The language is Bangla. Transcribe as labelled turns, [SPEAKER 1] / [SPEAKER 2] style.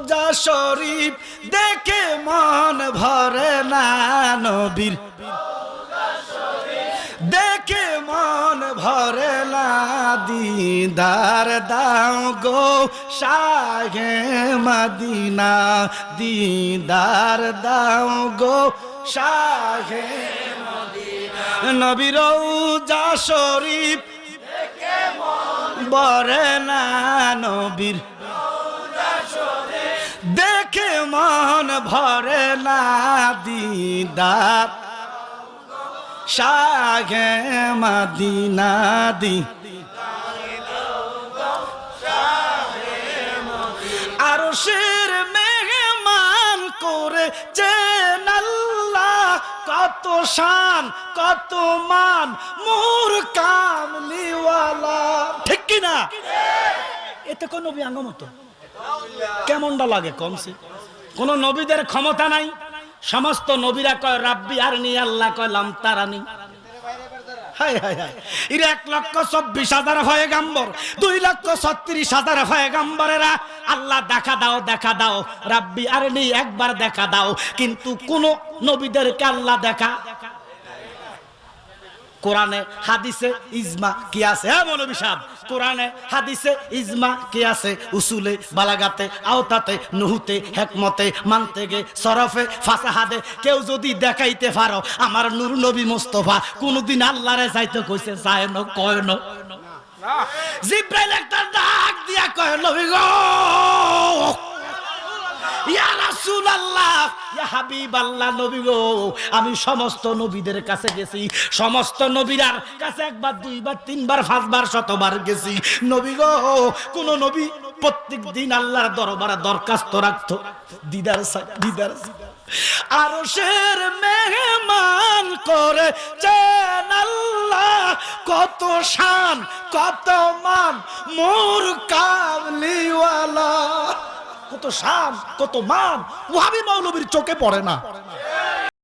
[SPEAKER 1] রওজা শরীফ দেখে মন ভরে না নবীর দেখে মন ভরে না দিদার দাও গো শাহে মদিনা দিদার দাও গো শাহে মদিনা নবীর রওজা শরীফ দেখে মন ভরে না নবীর রওজা শরীফ দেখে মন ভরে না দিদার শাহে মদিনা দি আরশের মেহমান করেছেন আল্লাহ কত শান কত মান মোর কামলিওয়ালা ঠিক কি না এতে কোন নবী আঙ্গমত কেমনটা লাগে কমছে কোন নবীদের ক্ষমতা নাই সমস্ত নবীরা কয় রাব্বি আরনি আল্লাহ কয় লাম তারানি হায় হায় হায় এর 1,24,000 পয়গম্বর 2,36,000 পয়গম্বরেরা আল্লাহ দেখা দাও রাব্বি আরনি একবার দেখা দাও কিন্তু কোন নবীদেরকে আল্লাহ দেখা কোরআনে হাদিসে ইজমা কি আছে হ্যাঁ মৌলভী সাহেব কোরআনে হাদিসে ইজমা কি আছে উসুলে বালাগাতে আওতাতে নুহুতে হিকমতে মানতেগে সরফে ফাসাহাদে কেউ যদি দেখাইতে পারো আমার নূর নবী মুস্তাফা কোনদিন আল্লাহরে যাইতে কইছে যায় না কয় না জিব্রাইল একটা ডাক দিয়া কয় নবী গো ইয়া রাসূলুল্লাহ ইয়া হাবিবাল্লাহ নবী গো আমি সমস্ত নবীদের কাছে গেছি সমস্ত নবীরার কাছে একবার দুইবার তিনবার পাঁচবার শতবার গেছি নবী গো কোন নবী প্রত্যেক দিন আল্লাহর দরবারে দরখাস্ত রাখতো দিদার আরশের মেহমান করেছেন আল্লাহ কত শান কত মান মোর কামলিওয়ালা কত শান কত মান ওয়াহাবি মৌলবীর চোখে পড়ে না